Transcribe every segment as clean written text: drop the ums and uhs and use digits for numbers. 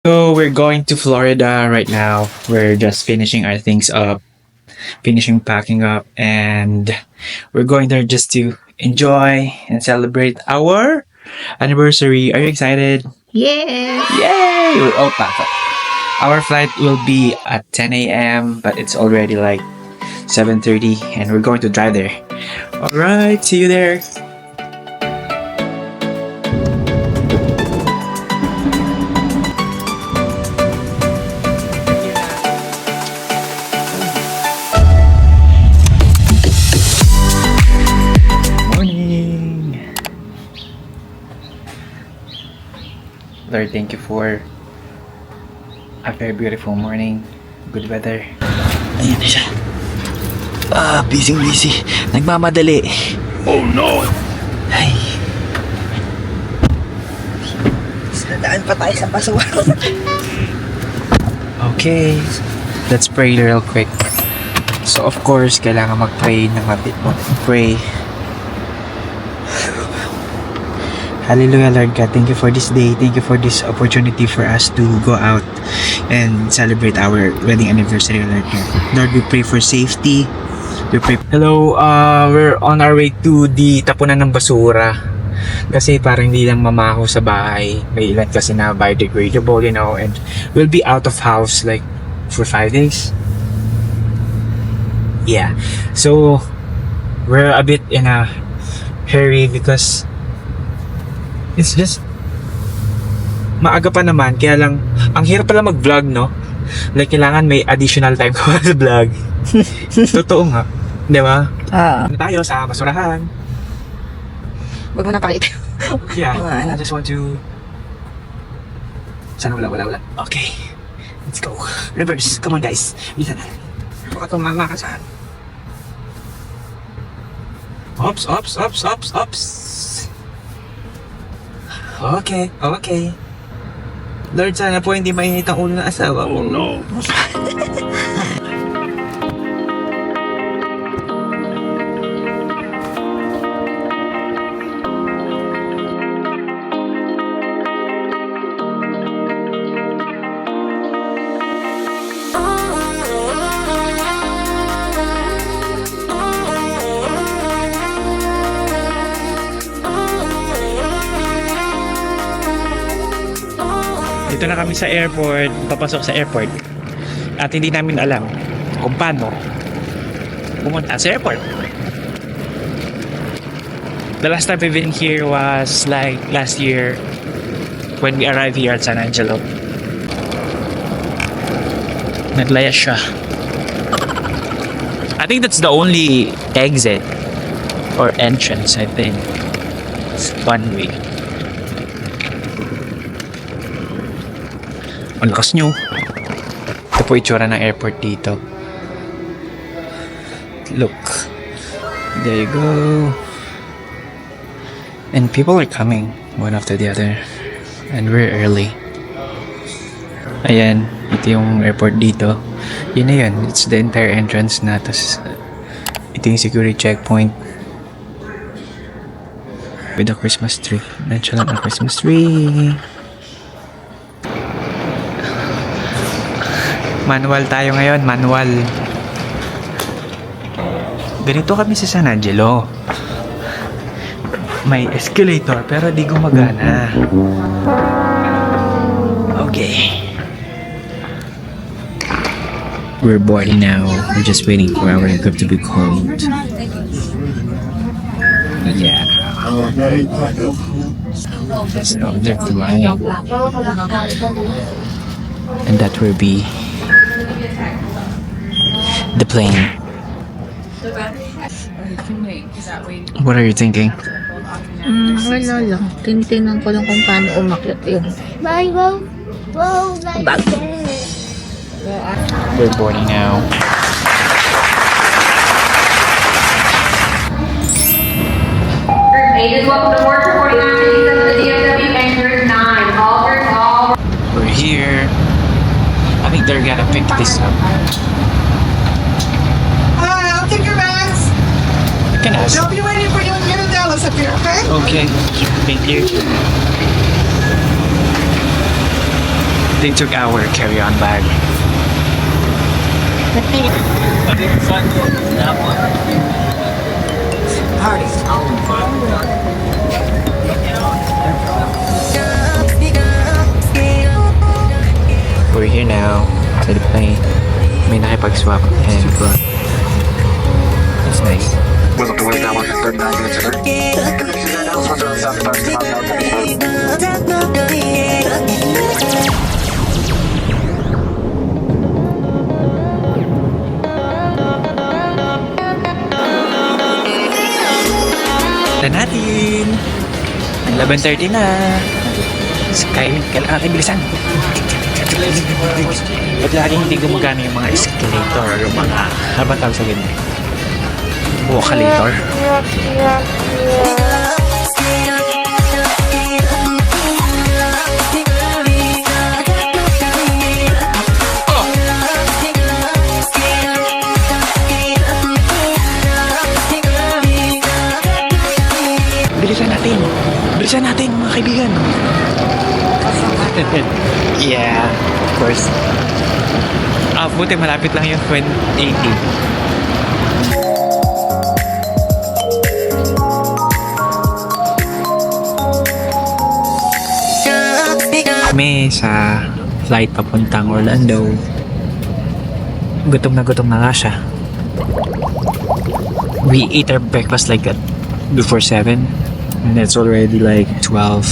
So we're going to Florida right now. We're just finishing our things up, finishing packing up, and we're going there just to enjoy and celebrate our anniversary. Are you excited? Yes! Yay! We're all packed up. Our flight will be at 10 a.m., but it's already like 7:30, and we're going to drive there. All right, see you there. Morning. Lord, thank you for a very beautiful morning. Good weather. Ayan na siya. Busy. Nagmamadali. Oh no! Ay. Nadaan pa tayo sa pasuwa. Okay, let's pray real quick. So of course, kailangan mag-pray ng pray. Hallelujah, Lord God. Thank you for this day. Thank you for this opportunity for us to go out and celebrate our wedding anniversary, Lord God. Lord, we pray for safety. We pray. Hello, we're on our way to the tapunan ng basura. Kasi parang hindi lang mamaho sa bahay. May ilan kasi na biodegradable, you know, and we'll be out of house like for 5 days. Yeah. So, we're a bit in a hurry because it's just maaga pa naman, kaya lang ang hirap pala mag-vlog, no? Like kailangan may additional time ko sa vlog. Totoo nga, di ba? Ano tayo sa basurahan? Huwag mo na pakita. Yeah, I just want to... Sana wala. Okay, let's go. Reverse, come on guys. Bisa na. Baka tumama ka saan. Ops. Okay. Lord, sana po hindi mainit ang ulo ng asawa ko. Oh no. Dito na kami sa airport, papasok sa airport. At hindi namin alam kung paano pumunta sa airport. The last time we've been here was like last year when we arrived here at San Angelo. Naglayas siya. I think that's the only exit or entrance, I think. It's one way. Ang lakas nyo. Ito po itsura ng airport dito. Look. There you go. And people are coming one after the other. And we're early. Ayan. Ito yung airport dito. Yun na yun. It's the entire entrance na. Tapos ito yung security checkpoint. With the Christmas tree. Nonchalant na Christmas tree. Manual tayo ngayon, manual. Ganito kami sa San Angelo. May escalator pero di gumagana. Okay. We're boarding now. We're just waiting for our aircraft to be cold. Yeah. So they're flying. And that will be the plane. What are you thinking? Wala lang. Tintinan ko lang kung paano umakyat yun. Bye, wow. Bye. We're boarding now. Ladies, welcome to Port 49 of the DFW Anchorage 9. All. We're here. I think they're gonna pick this up. Hi, I'll take your bags. You can ask. They'll be waiting for you in Dallas up here, okay? Okay. Thank you. They took our carry-on bag. We're here now to the plane. May nakipag-swap and it's nice. Na natin! 11:30 na! Kailangan natin bilisan! Ba't laging hindi gumagana yung mga escalator o yung mga, ano ba tawag sa ganyan? Vocalator? Bilisan natin mga kaibigan! Yeah, of course. Buti malapit lang yung 2080. Kami sa flight papuntang Orlando. Gutom na nga siya. We ate our breakfast like at before 7 and it's already like 12.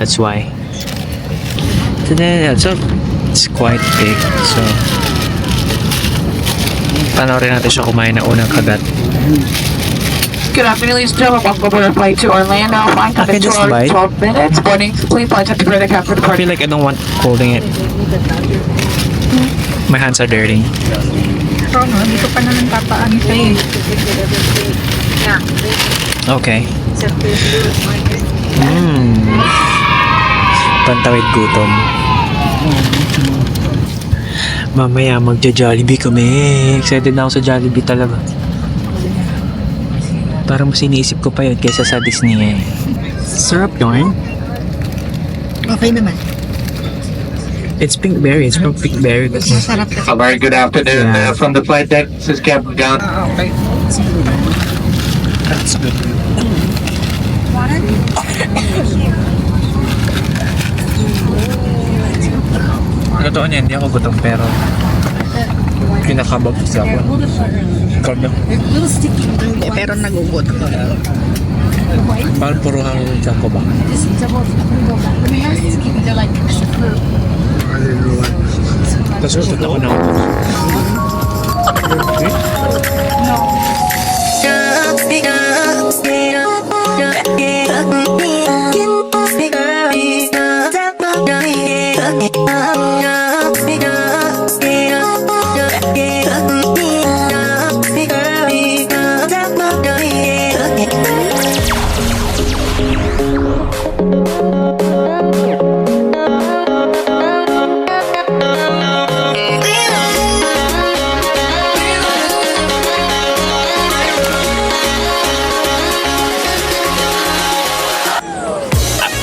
That's why. So then, it's quite big. So, panoorin natin siya kumain ng unang kagat. Good afternoon, ladies and gentlemen. Welcome aboard our flight to Orlando. Flying I can coming to just our bite. 12 minutes. Boarding complete. Flight time to prepare the capture I departure. feel like I don't want holding it. My hands are dirty. Ito, no? Dito pa naman papaan sa'yo. Okay. Pantawid gutom. Mamaya magja-Jollibee kami. Excited na ako sa Jollibee talaga. Parang mas iniisip ko pa yun kaysa sa Disney eh. Sarap yun. Okay naman. It's pinkberry. It's from pinkberry. Masarap kasi. A very good afternoon Yeah. from the flight deck. This is Captain John. Okay. That's good. Totoo niya, hindi ako gutom pero kinakabag sa ako. Ikaw na. Pero nagugutom. Parang puro hang dyan ko ba? Tapos gusto ako na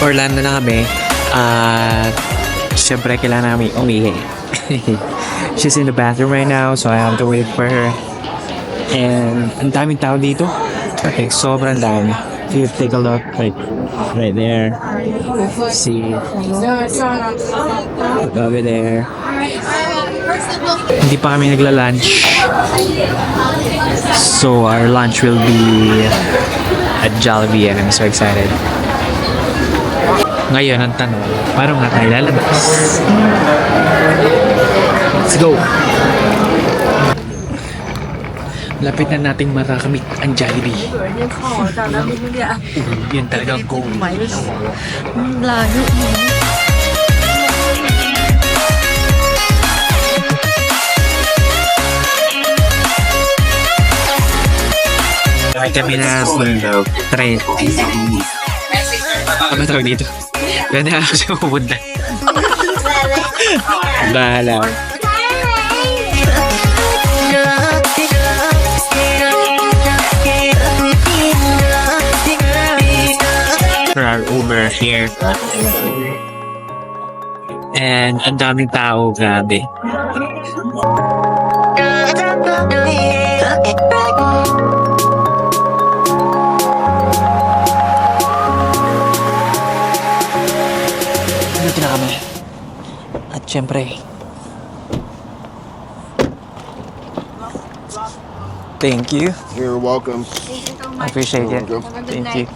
Orlando na kami at syempre kailangan namin umihi. She's in the bathroom right now so I have to wait for her. And ang daming tao dito. Okay, sobrang dami. If you take a look, like right there. See. Over there. Hindi pa kami nagla-lunch. So our lunch will be at Jollibee and I'm so excited. Ngayon, ang tanong, paano nga tayo lalabas? Let's go! Lapit na nating marakamit ang Jollibee. Yan talaga ang goal. Layo. Kami na trend. Ano tawag dito? Ganda ako siya pupunta. Bahala. For our Uber here. And ang daming tao, grabe. Dito na kami. At syempre, thank you. You're welcome. I appreciate it. Thank you.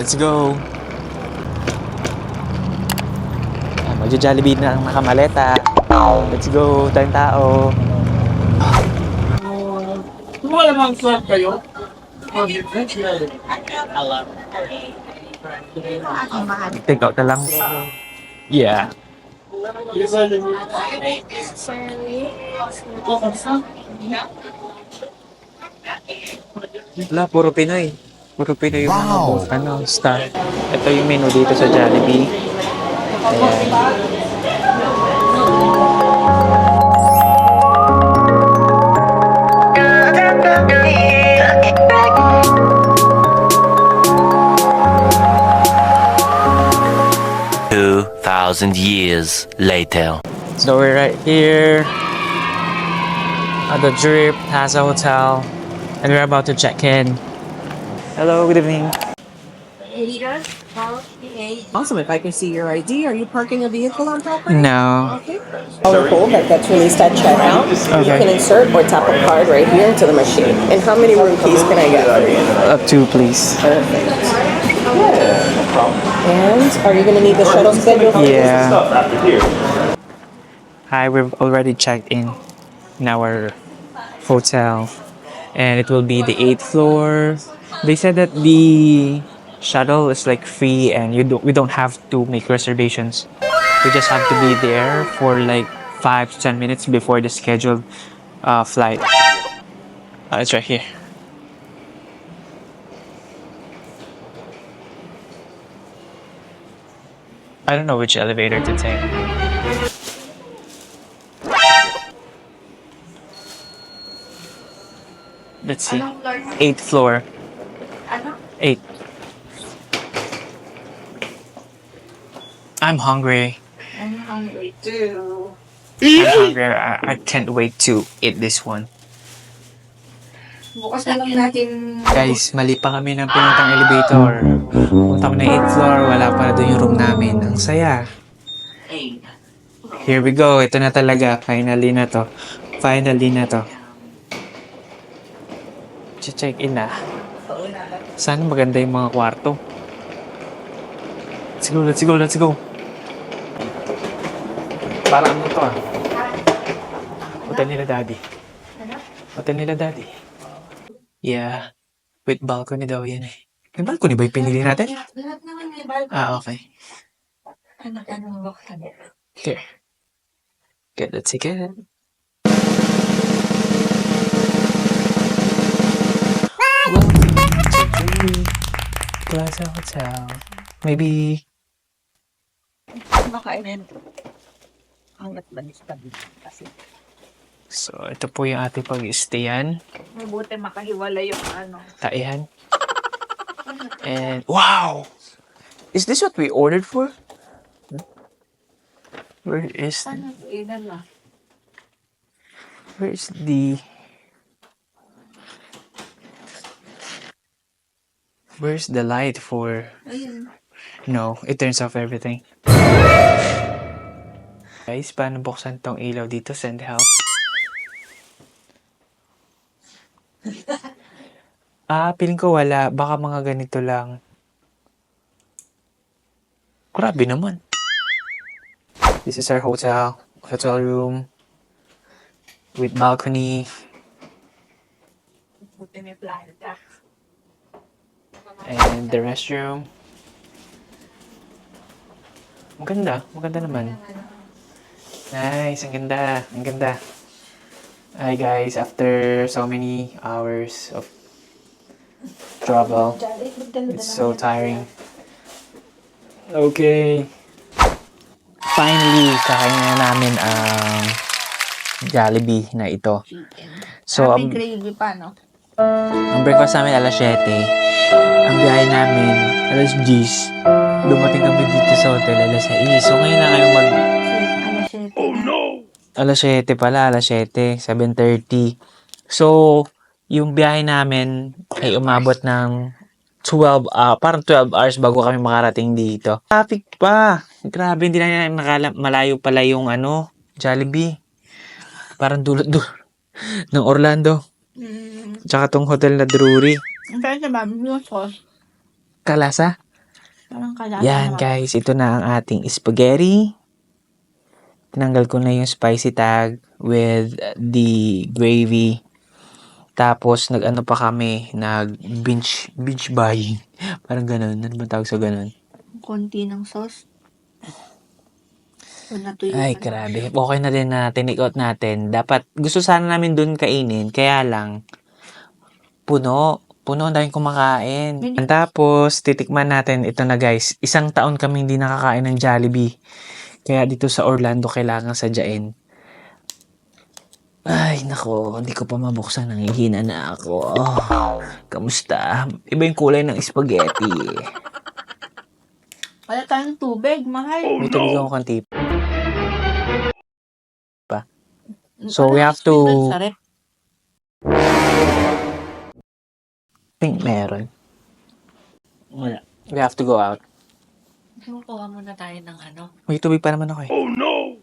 Let's go. Magja-Jollibee na ang nakamaleta. Let's go. Tayong tao. Take out na lang. Yeah. Wala, puro Pinoy. Puro Pinoy yung mga star. Ito yung menu dito sa Jollibee. Ayan. 2,000 years later. So we're right here at the Drip Plaza Hotel, and we're about to check in. Hello, good evening. Awesome. If I can see your ID, are you parking a vehicle on property? No. Powerful that gets released at checkout. You can insert or tap a card right here into the machine. And how many room keys can I get for you? Up to, please. Perfect. And are you going to need the shuttle schedule? Yeah. Hi, we've already checked in our hotel, and it will be the 8th floor. They said that the shuttle is like free, and we don't have to make reservations. We just have to be there for like 5 to 10 minutes before the scheduled flight. It's right here. I don't know which elevator to take. Let's see. 8th floor. 8. I'm hungry. I'm hungry too. I'm hungry. I can't wait to eat this one. Bukas na lang natin. Guys, mali pa kami ng pinuntang elevator. Punta kami na 8th floor, wala pa na doon yung room namin. Ang saya. Here we go. Ito na talaga. Finally na to. Finally na to. Check in na. Sana maganda yung mga kwarto. Let's go, let's go, let's go. Parang ano to ah. Hotel nila daddy. Hotel nila daddy. Yeah. With balcony daw yan eh. May balcony ba yung pinili natin? Lahat naman may balcony. Ah, okay. Ano ba ka? Here. Get the ticket. Welcome to Dreamy Plaza Hotel. Maybe... Makainin. Hangat ba ni kasi So, ito po yung ating pag-stayan. Mabuti makahiwala yung ano. Taihan. And, wow! Is this what we ordered for? Where is... Ano, ilan na? Where is the... Where's the light for... Ayun. No, it turns off everything. Guys, paano buksan tong ilaw dito? Send help. Piling ko wala. Baka mga ganito lang. Grabe naman. This is our hotel room with balcony. Buti may planta. And the restroom. Maganda naman. Nice, ang ganda. Hi guys, after so many hours of travel, it's so tiring. Okay. Finally, kakain na namin ang Jollibee na ito. So, May gravy pa, no? ang breakfast namin alas 7. Ang biyahe namin alas 10. Dumating kami dito sa hotel alas 6. So ngayon na kayo alas 7 pala, alas 7, 7:30. So, yung biyahe namin ay umabot ng 12, parang 12 hours bago kami makarating dito. Traffic pa! Grabe, hindi na nakala, malayo pala yung Jollibee. Parang dulot ng Orlando. Tsaka tong hotel na Drury. Ang kaya sa babi yung sauce. Kalasa? Parang kalasa. Yan guys, ito na ang ating spaghetti. Tinanggal ko na yung spicy tag with the gravy. Tapos nag-ano pa kami, nag-binge buying. Parang ganun. Ano ba tawag sa ganun? Konti ng sauce. So, natuyo Ay, ka na. grabe. Okay na din na tinake out natin. Dapat, gusto sana namin dun kainin. Kaya lang, puno. Puno, ang daming kumakain. Tapos, titikman natin. Ito na guys. 1 taon kami hindi nakakain ng Jollibee. Kaya dito sa Orlando, kailangan sadyain. Ay, nako. Hindi ko pa mabuksan. Nangihina na ako. Kamusta? Iba yung kulay ng spaghetti. Wala tayong tubig, mahal. May tubig ako kanti pa. So, we have to... think meron. Wala. We have to go out. Kukuha muna tayo ng May tubig pa naman ako eh. Oh no!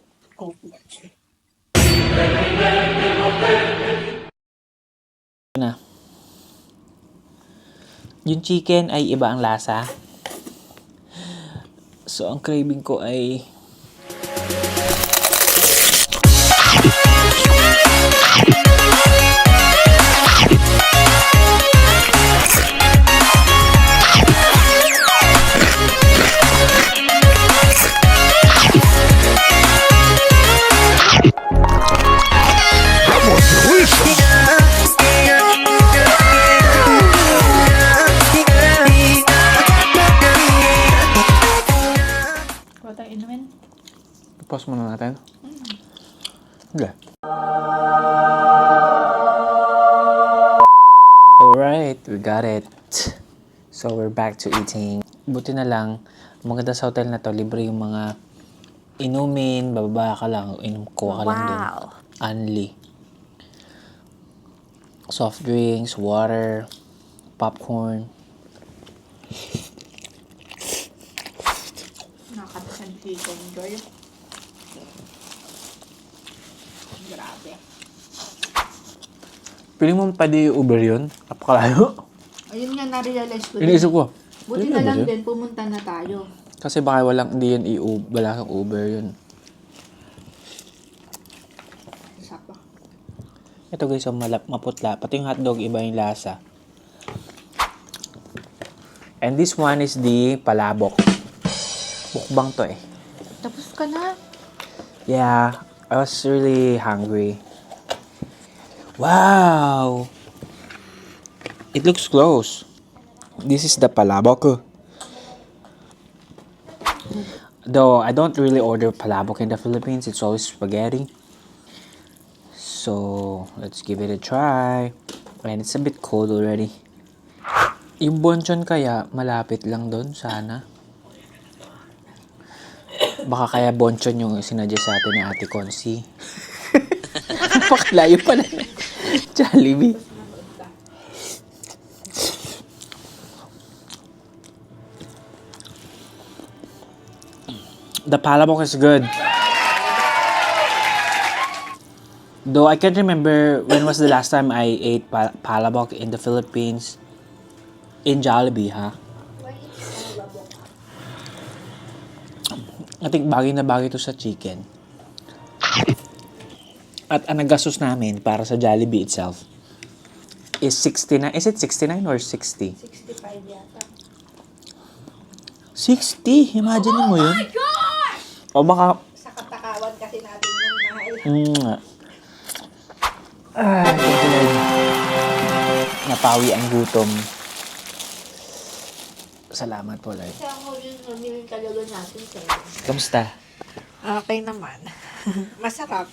Na. Yung chicken ay iba ang lasa. So, ang craving ko ay... Pause muna natin. Okay. Alright, we got it. So, we're back to eating. Buti na lang, maganda sa hotel na to, libre yung mga inumin, bababa ka lang, kuha ka lang dun. Only. Soft drinks, water, popcorn. Nakatasan chicken, girl. Grabe. Pili mo pwede yung Uber yun? Napakalayo. Ayun nga, na-realize ko din. Iniisip ko. Buti na lang din, pumunta na tayo. Kasi baka hindi yan wala kang Uber yun. Isa pa. Ito guys, maputla. Pati yung hotdog, iba yung lasa. And this one is the palabok. Mukbang to eh. Tapos ka na. Yeah, I was really hungry. Wow! It looks close. This is the palabok. Though I don't really order palabok in the Philippines, it's always spaghetti. So, let's give it a try. And it's a bit cold already. Yung bonchon kaya, malapit lang doon sana. Baka kaya bonchon yung sinadya sa atin ni Ate Concy. Napakalayo pa na. Jollibee. The palabok is good. Though I can't remember when was the last time I ate palabok in the Philippines. In Jollibee, ha? I think bagay na bagay to sa chicken. At ang nagastos namin para sa Jollibee itself is 69. Is it 69 or 60? 65 yata. 60? Imagine mo yun. O baka... Sa katakawan kasi natin yung mahal. Ay, napawi ang gutom. Salamat po, Lai. Kasi ako yung talaga natin sa'yo. Kamusta? Okay naman. Masarap.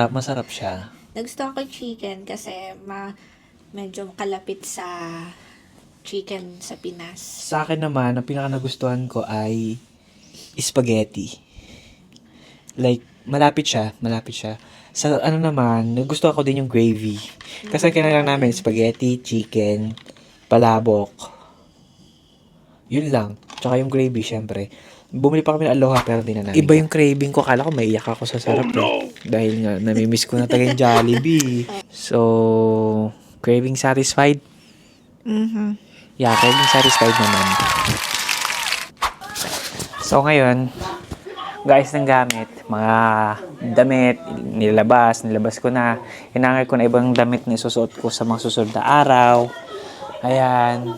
Masarap siya. Nagustuhan ko yung chicken kasi medyo kalapit sa chicken sa Pinas? Sa akin naman, ang pinaka nagustuhan ko ay spaghetti. Like, malapit siya. Sa ano naman, nagustuhan ko din yung gravy. Kasi kailangan namin spaghetti, chicken, palabok. Yun lang. Tsaka yung gravy, syempre. Bumili pa kami ng Aloha pero hindi na namin. Iba yung craving ko. Kala ko maiyak ako sa sarap. Dahil nga, namimiss ko na talaga yung Jollibee. So, craving satisfied? Yeah, craving satisfied naman. So ngayon, guys ng gamit, mga damit, nilabas ko na. Hinangay ko na ibang damit na isusuot ko sa mga susunod na araw. Ayan.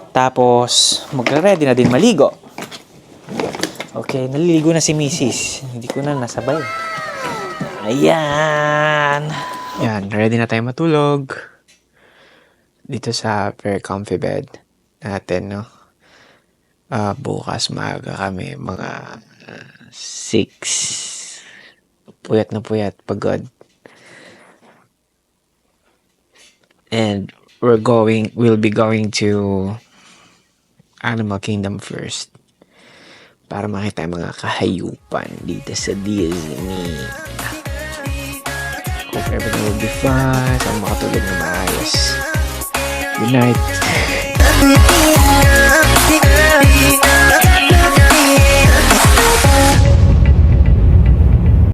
Tapos, magre-ready na din maligo. Okay, naliligo na si Mrs. Hindi ko na nasabay. Ayan. Yan, ready na tayo matulog. Dito sa very comfy bed natin, no? Bukas maaga kami, mga 6. Puyat na puyat, pagod. And we'll be going to Animal Kingdom first. Para makita yung mga kahayupan dito sa Disney. Hope everything will be fine. Saan makatulog na maayos. Good night.